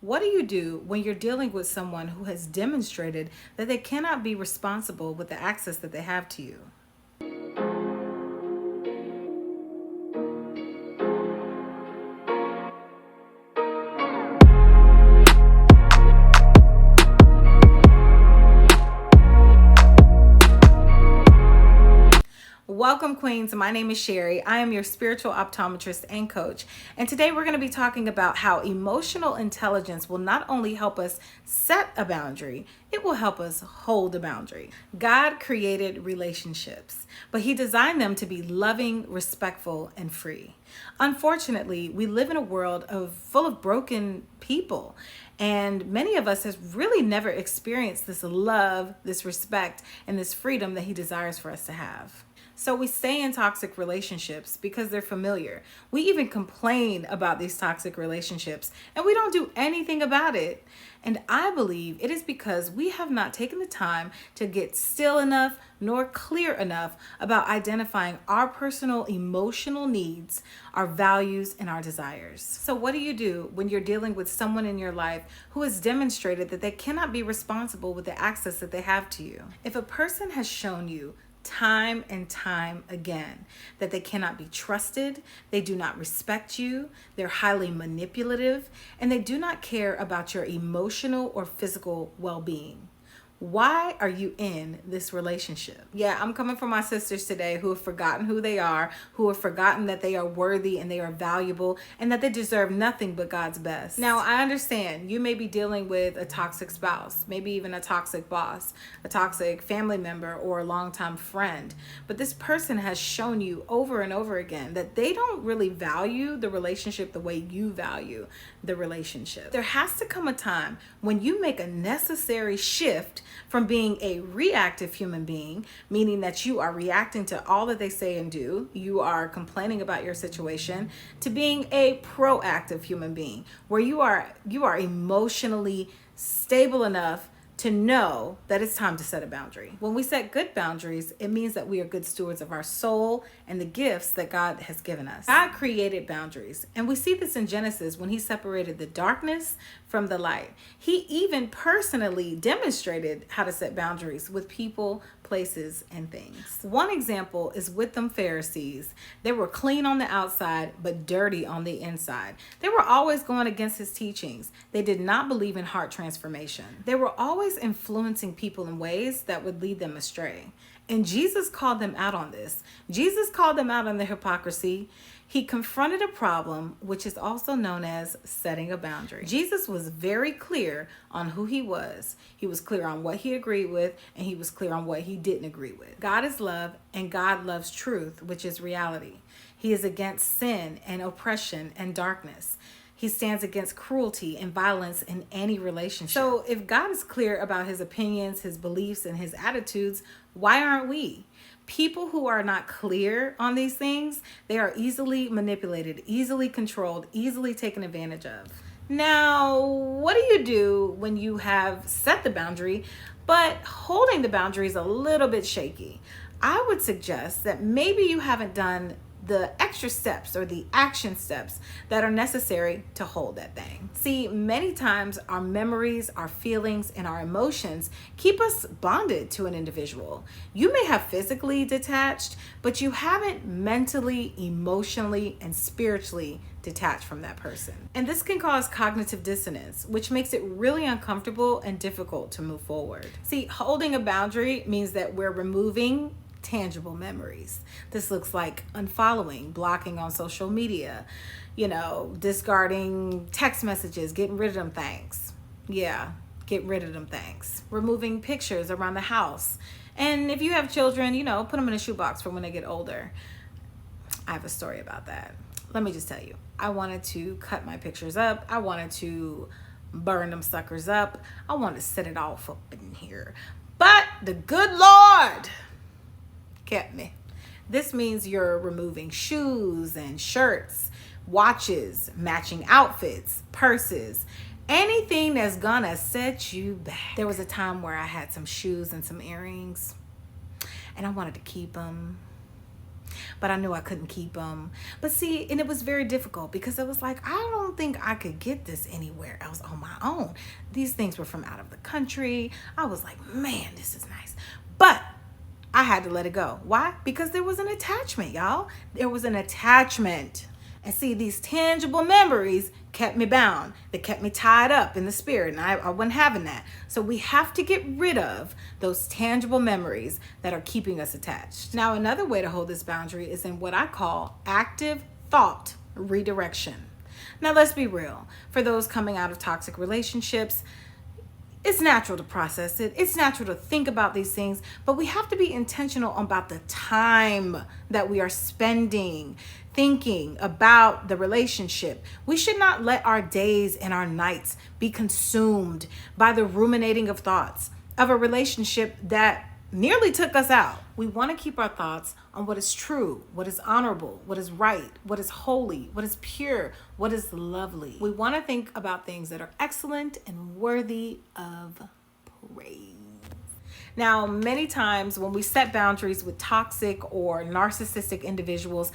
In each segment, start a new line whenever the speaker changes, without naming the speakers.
What do you do when you're dealing with someone who has demonstrated that they cannot be responsible with the access that they have to you? Welcome, Queens. My name is Sherry. I am your spiritual optometrist and coach. And today we're going to be talking about how emotional intelligence will not only help us set a boundary, it will help us hold a boundary. God created relationships, but He designed them to be loving, respectful, and free. Unfortunately, we live in a world full of broken people. And many of us has really never experienced this love, this respect, and this freedom that He desires for us to have. So we stay in toxic relationships because they're familiar. We even complain about these toxic relationships and we don't do anything about it. And I believe it is because we have not taken the time to get still enough nor clear enough about identifying our personal emotional needs, our values, and our desires. So what do you do when you're dealing with someone in your life who has demonstrated that they cannot be responsible with the access that they have to you? If a person has shown you time and time again that they cannot be trusted, they do not respect you, they're highly manipulative, and they do not care about your emotional or physical well-being, why are you in this relationship? Yeah, I'm coming from my sisters today who have forgotten who they are, who have forgotten that they are worthy and they are valuable and that they deserve nothing but God's best. Now, I understand you may be dealing with a toxic spouse, maybe even a toxic boss, a toxic family member, or a longtime friend. But this person has shown you over and over again that they don't really value the relationship the way you value the relationship. There has to come a time when you make a necessary shift from being a reactive human being, meaning that you are reacting to all that they say and do, you are complaining about your situation, to being a proactive human being, where you are emotionally stable enough to know that it's time to set a boundary. When we set good boundaries, it means that we are good stewards of our soul and the gifts that God has given us. God created boundaries, and we see this in Genesis when He separated the darkness from the light. He even personally demonstrated how to set boundaries with people, places, and things. One example is with them Pharisees. They were clean on the outside, but dirty on the inside. They were always going against His teachings. They did not believe in heart transformation. They were always influencing people in ways that would lead them astray. And Jesus called them out on this. Jesus called them out on their hypocrisy. He confronted a problem, which is also known as setting a boundary. Jesus was very clear on who He was. He was clear on what He agreed with, and He was clear on what He didn't agree with. God is love, and God loves truth, which is reality. He is against sin and oppression and darkness. He stands against cruelty and violence in any relationship. So if God is clear about His opinions, His beliefs, and His attitudes, why aren't we? People who are not clear on these things, they are easily manipulated, easily controlled, easily taken advantage of. Now, what do you do when you have set the boundary, but holding the boundary is a little bit shaky? I would suggest that maybe you haven't done the extra steps or the action steps that are necessary to hold that thing. See, many times our memories, our feelings, and our emotions keep us bonded to an individual. You may have physically detached, but you haven't mentally, emotionally, and spiritually detached from that person. And this can cause cognitive dissonance, which makes it really uncomfortable and difficult to move forward. See, holding a boundary means that we're removing tangible memories. This looks like unfollowing, blocking on social media, discarding text messages, getting rid of them things. Yeah, get rid of them things. Removing pictures around the house. And if you have children, put them in a shoebox for when they get older. I have a story about that. Let me just tell you, I wanted to cut my pictures up. I wanted to burn them suckers up. I wanted to set it off up in here. But the good Lord kept me. This means you're removing shoes and shirts, watches, matching outfits, purses, anything that's gonna set you back. There was a time where I had some shoes and some earrings and I wanted to keep them. but I knew I couldn't keep them. But see, and it was very difficult because it was like, I don't think I could get this anywhere else on my own. These things were from out of the country. I was like, man, this is nice. But I had to let it go. Why? Because there was an attachment, y'all. There was an attachment. And see, these tangible memories kept me bound. They kept me tied up in the spirit, and I wasn't having that. So we have to get rid of those tangible memories that are keeping us attached. Now, another way to hold this boundary is in what I call active thought redirection. Now, let's be real. For those coming out of toxic relationships, it's natural to process it. It's natural to think about these things, but we have to be intentional about the time that we are spending thinking about the relationship. We should not let our days and our nights be consumed by the ruminating of thoughts of a relationship that nearly took us out. We want to keep our thoughts on what is true, what is honorable, what is right, what is holy, what is pure, what is lovely. We want to think about things that are excellent and worthy of praise. Now, many times when we set boundaries with toxic or narcissistic individuals,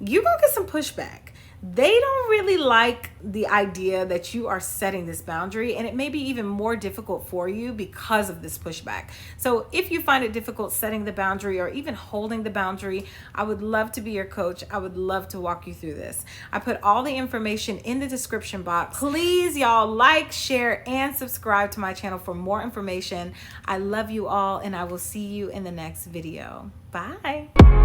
you're going to get some pushback. They don't really like the idea that you are setting this boundary, and it may be even more difficult for you because of this pushback. So if you find it difficult setting the boundary or even holding the boundary, I would love to be your coach. I would love to walk you through this. I put all the information in the description box. Please, y'all, like, share, and subscribe to my channel for more information. I love you all, and I will see you in the next video. Bye.